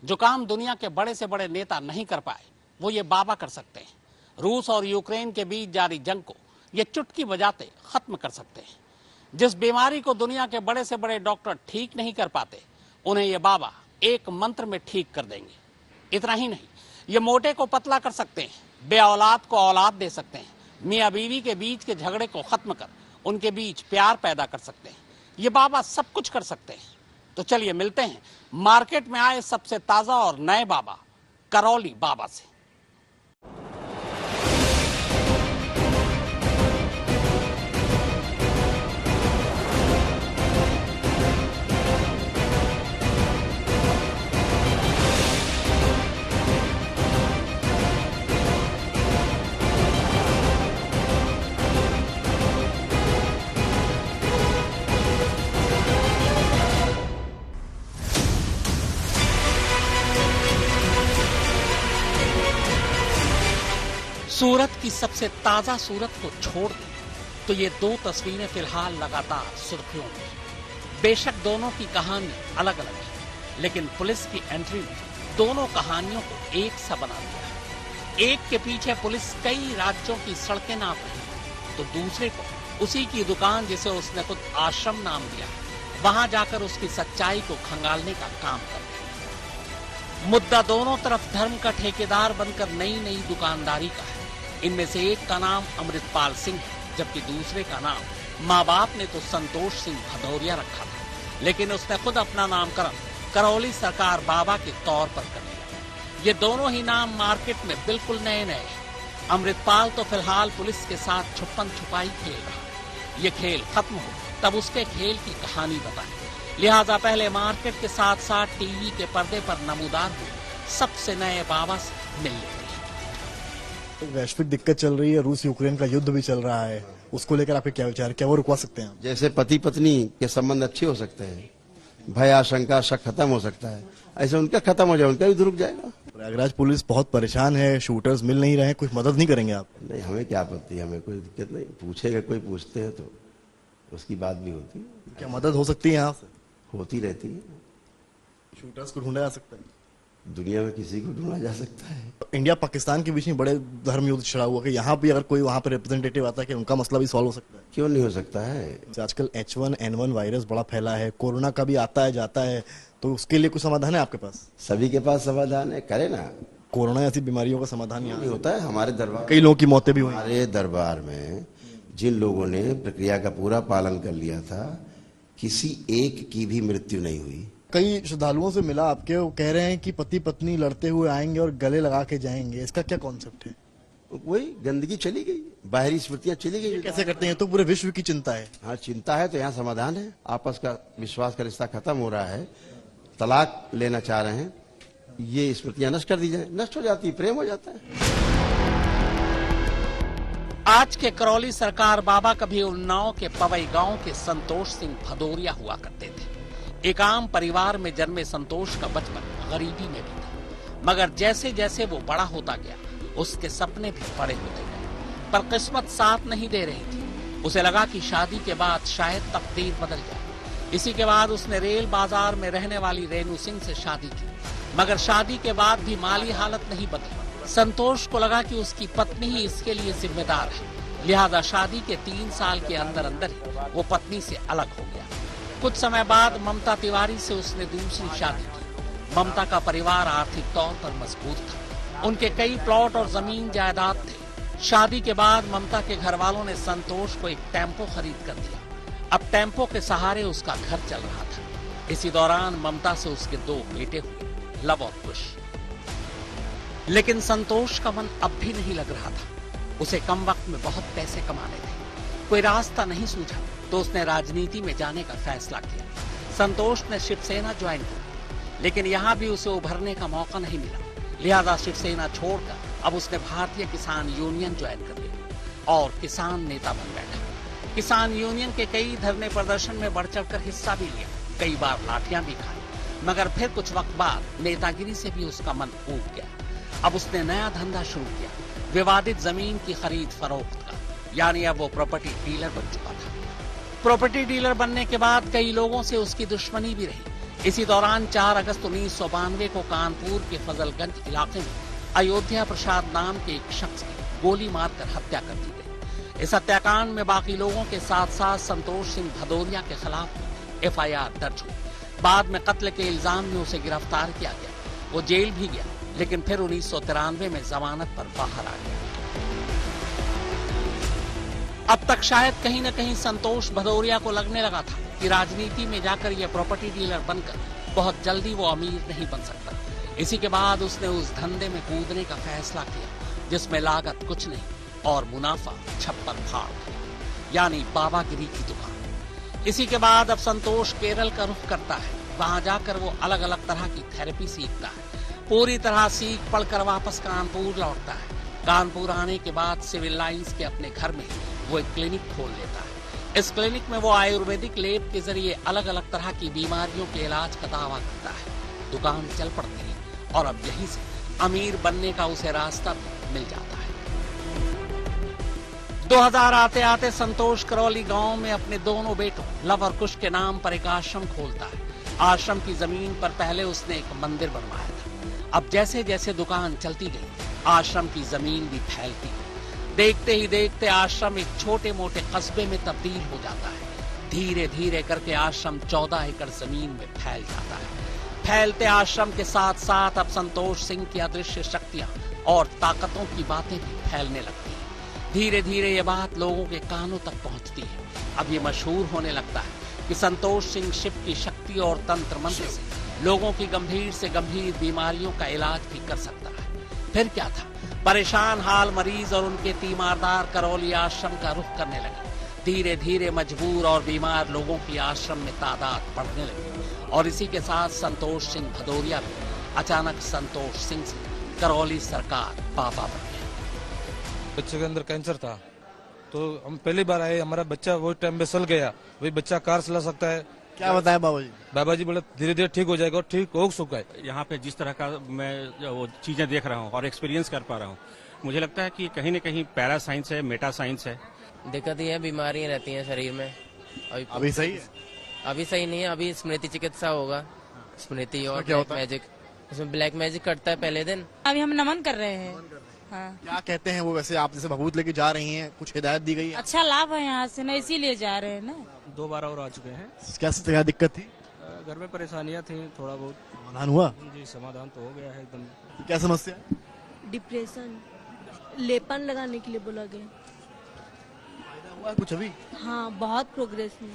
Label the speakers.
Speaker 1: जो काम दुनिया के बड़े से बड़े नेता नहीं कर पाए वो ये बाबा कर सकते हैं। रूस और यूक्रेन के बीच जारी जंग को ये चुटकी बजाते खत्म कर सकते हैं। जिस बीमारी को दुनिया के बड़े से बड़े डॉक्टर ठीक नहीं कर पाते उन्हें ये बाबा एक मंत्र में ठीक कर देंगे। इतना ही नहीं, ये मोटे को पतला कर सकते हैं, बे औलाद को औलाद दे सकते हैं, मियाँ बीवी के बीच के झगड़े को खत्म कर उनके बीच प्यार पैदा कर सकते हैं। ये बाबा सब कुछ कर सकते हैं। तो चलिए मिलते हैं मार्केट में आए सबसे ताजा और नए बाबा करौली बाबा से। सूरत की सबसे ताजा सूरत को छोड़ दें तो ये दो तस्वीरें फिलहाल लगातार सुर्खियों में। बेशक दोनों की कहानी अलग अलग है, लेकिन पुलिस की एंट्री ने दोनों कहानियों को एक सा बना दिया। एक के पीछे पुलिस कई राज्यों की सड़कें नाप रही तो दूसरे को उसी की दुकान जिसे उसने खुद आश्रम नाम दिया वहां जाकर उसकी सच्चाई को खंगालने का काम कर रही। मुद्दा दोनों तरफ धर्म का ठेकेदार बनकर नई नई दुकानदारी का है। इनमें से एक का नाम अमृतपाल सिंह है, जबकि दूसरे का नाम माँ बाप ने तो संतोष सिंह भदौरिया रखा था, लेकिन उसने खुद अपना नामकरण करौली सरकार बाबा के तौर पर कर लिया। ये दोनों ही नाम मार्केट में बिल्कुल नए नए हैं। अमृतपाल तो फिलहाल पुलिस के साथ छुपन छुपाई खेल रहा। ये खेल खत्म हो तब उसके खेल की कहानी बताएं। लिहाजा पहले मार्केट के साथ साथ टीवी के पर्दे पर नमूदार हुए सबसे नए बाबा से मिल लेते हैं।
Speaker 2: वैश्विक दिक्कत चल रही है, रूस यूक्रेन का युद्ध भी चल रहा है, उसको लेकर आपके क्या विचार, क्या वो रुकवा सकते हैं?
Speaker 3: जैसे पति पत्नी के संबंध अच्छे हो सकते हैं, भय आशंका शक खत्म हो सकता है, ऐसे उनका खत्म हो जाए, उनका युद्ध रुक जाएगा।
Speaker 2: प्रयागराज पुलिस बहुत परेशान है, शूटर्स मिल नहीं रहे हैं, कुछ मदद नहीं करेंगे आप?
Speaker 3: नहीं, हमें क्या आपत्ति, हमें कोई दिक्कत नहीं। पूछेगा कोई, पूछते हैं तो उसकी बात भी होती है।
Speaker 2: क्या मदद हो सकती है यहाँ से?
Speaker 3: होती रहती है।
Speaker 2: शूटर्स को ढूंढा जा सकता है?
Speaker 3: दुनिया में किसी को ढूंढा जा सकता है।
Speaker 2: इंडिया पाकिस्तान के बीच में बड़े धर्म युद्ध छिड़ा हुआ है, यहाँ भी अगर कोई वहाँ पे रिप्रेजेंटेटिव आता है कि उनका मसला भी सॉल्व हो सकता है?
Speaker 3: क्यों नहीं हो सकता है?
Speaker 2: आजकल H1N1 वायरस बड़ा फैला है, कोरोना का भी आता है जाता है, तो उसके लिए कुछ समाधान है आपके पास?
Speaker 3: सभी के पास समाधान है, करे ना।
Speaker 2: कोरोना ऐसी बीमारियों का समाधान यहाँ
Speaker 3: नहीं होता है। हमारे दरबार
Speaker 2: कई लोगों की मौतें भी हुई।
Speaker 3: हमारे दरबार में जिन लोगों ने प्रक्रिया का पूरा पालन कर लिया था, किसी एक की भी मृत्यु नहीं हुई।
Speaker 2: कई श्रद्धालुओं से मिला आपके, वो कह रहे हैं कि पति पत्नी लड़ते हुए आएंगे और गले लगा के जाएंगे, इसका क्या कॉन्सेप्ट है?
Speaker 3: वही गंदगी चली गई, बाहरी स्मृतियां चली गई।
Speaker 2: कैसे करते हैं? तो पूरे विश्व की चिंता है।
Speaker 3: हाँ, चिंता है तो यहाँ समाधान है। आपस का विश्वास का रिश्ता खत्म हो रहा है, तलाक लेना चाह रहे हैं, ये स्मृतियां नष्ट कर दी जाए, नष्ट हो जाती, प्रेम हो जाता है।
Speaker 1: आज के करौली सरकार बाबा कभी उन्नाव के पवई गांव के संतोष सिंह भदौरिया हुआ करते थे। एक आम परिवार में जन्मे संतोष का बचपन गरीबी में भी था, मगर जैसे जैसे वो बड़ा होता गया उसके सपने भी बड़े होते गए। पर किस्मत साथ नहीं दे रही थी। उसे लगा कि शादी के बाद शायद तकदीर बदल जाए। इसी के बाद उसने रेल बाजार में रहने वाली रेनू सिंह से शादी की, मगर शादी के बाद भी माली हालत नहीं बदली। संतोष को लगा कि उसकी पत्नी ही इसके लिए जिम्मेदार है, लिहाजा शादी के 3 साल के अंदर अंदर ही वो पत्नी से अलग हो गया। कुछ समय बाद ममता तिवारी से उसने दूसरी शादी की। ममता का परिवार आर्थिक तौर पर मजबूत था, उनके कई प्लॉट और जमीन जायदाद थे। शादी के बाद ममता के घर वालों ने संतोष को एक टेम्पो खरीद कर दिया। अब टेम्पो के सहारे उसका घर चल रहा था। इसी दौरान ममता से उसके 2 बेटे हुए, लव और कुश। लेकिन संतोष का मन अब भी नहीं लग रहा था। उसे कम वक्त में बहुत पैसे कमाने थे, कोई रास्ता नहीं सूझा तो उसने राजनीति में जाने का फैसला किया। संतोष ने शिवसेना ज्वाइन की, लेकिन यहाँ भी उसे उभरने का मौका नहीं मिला। लिहाजा शिवसेना छोड़कर अब उसने भारतीय किसान यूनियन ज्वाइन कर लिया और किसान नेता बन बैठा। किसान यूनियन के कई धरने प्रदर्शन में बढ़ चढ़कर हिस्सा भी लिया, कई बार लाठियां भी खाई, मगर फिर कुछ वक्त बाद नेतागिरी से भी उसका मन ऊब गया। अब उसने नया धंधा शुरू किया, विवादित जमीन की खरीद फरोख्त का, यानी अब वो प्रॉपर्टी डीलर बन चुका था। प्रॉपर्टी डीलर बनने के बाद कई लोगों से उसकी दुश्मनी भी रही, इसी दौरान 4 अगस्त 1992 को कानपुर के फजलगंज इलाके में अयोध्या प्रसाद नाम के एक शख्स की गोली मारकर हत्या कर दी गई। इस हत्याकांड में बाकी लोगों के साथ साथ संतोष सिंह भदौरिया के खिलाफ FIR दर्ज हुई। बाद में कत्ल के इल्जाम में उसे गिरफ्तार किया गया। वो जेल भी गया, लेकिन फिर 1993 में जमानत पर बाहर आ गया। अब तक शायद कहीं न कहीं संतोष भदौरिया को लगने लगा था कि राजनीति में जाकर यह प्रॉपर्टी डीलर बनकर बहुत जल्दी वो अमीर नहीं बन सकता। इसी के बाद उसने उस धंधे में कूदने का फैसला किया जिसमें लागत कुछ नहीं और मुनाफा छप्पर फाड़, यानी बाबागिरी की दुकान। इसी के बाद अब संतोष केरल का रुख करता है। वहां जाकर वो अलग अलग तरह की थेरेपी सीखता है। पूरी तरह सीख पढ़कर वापस कानपुर लौटता है। कानपुर आने के बाद सिविल लाइंस के अपने घर में वो एक क्लिनिक खोल लेता है। इस क्लिनिक में वो आयुर्वेदिक लेप के जरिए अलग अलग तरह की बीमारियों के इलाज का दावा करता है। दुकान चल पड़ती है और अब यहीं से अमीर बनने का उसे रास्ता भी मिल जाता है। 2000 आते आते संतोष करौली गांव में अपने दोनों बेटों लव और कुश के नाम पर एक आश्रम खोलता है। आश्रम की जमीन पर पहले उसने एक मंदिर बनवाया था। अब जैसे जैसे दुकान चलती गई, आश्रम की जमीन भी फैलती गई। देखते ही देखते आश्रम एक छोटे मोटे कस्बे में तब्दील हो जाता है। धीरे धीरे करके आश्रम 14 एकड़ जमीन में फैल जाता है। फैलते आश्रम के साथ साथ अब संतोष सिंह की अदृश्य शक्तियां और ताकतों की बातें भी फैलने लगती हैं। धीरे धीरे ये बात लोगों के कानों तक पहुंचती है। अब ये मशहूर होने लगता है कि संतोष सिंह शिव की शक्ति और तंत्र मंत्र से लोगों की गंभीर से गंभीर बीमारियों का इलाज भी कर सकता है। फिर क्या था, परेशान हाल मरीज और उनके तीमारदार करौली आश्रम का रुख करने लगे। धीरे धीरे मजबूर और बीमार लोगों की आश्रम में तादाद बढ़ने लगी और इसी के साथ संतोष सिंह भदौरिया भी अचानक संतोष सिंह से करौली सरकार बाबा बन गया।
Speaker 4: बच्चे के अंदर कैंसर था, तो हम पहली बार आए। हमारा बच्चा वो टाइम में सल गया। वही बच्चा कार चला सकता है।
Speaker 2: क्या बताया बाबा जी?
Speaker 4: बाबा जी बोले धीरे धीरे ठीक हो जाएगा और ठीक हो चुका है।
Speaker 5: यहाँ पे जिस तरह का मैं वो चीजें देख रहा हूँ और एक्सपीरियंस कर पा रहा हूँ, मुझे लगता है कि कहीं न कहीं पैरा साइंस है, मेटा साइंस है।
Speaker 6: दिक्कत ये है, बीमारियां रहती हैं शरीर में।
Speaker 2: अभी सही है?
Speaker 6: अभी सही नहीं है। अभी स्मृति चिकित्सा होगा। स्मृति और
Speaker 2: क्या
Speaker 6: ब्लैक
Speaker 2: होता है?
Speaker 6: मैजिक। इसमें ब्लैक मैजिक करता है पहले दिन।
Speaker 7: अभी हम नमन कर रहे हैं। हाँ।
Speaker 2: क्या कहते हैं वो? वैसे आप जैसे भभूत लेके जा रही हैं, कुछ हिदायत दी गई है?
Speaker 7: अच्छा लाभ है यहाँ से ना, इसीलिए जा रहे हैं ना।
Speaker 8: 2 बार और आ चुके हैं।
Speaker 2: कैसे क्या दिक्कत थी?
Speaker 8: घर में परेशानियां थी, थोड़ा बहुत
Speaker 2: समाधान हुआ?
Speaker 8: जी समाधान तो हो गया है एकदम।
Speaker 2: क्या समस्या?
Speaker 9: डिप्रेशन, लेपन लगाने के लिए बोला गया।
Speaker 2: फायदा हुआ कुछ अभी?
Speaker 9: हाँ, बहुत प्रोग्रेस में।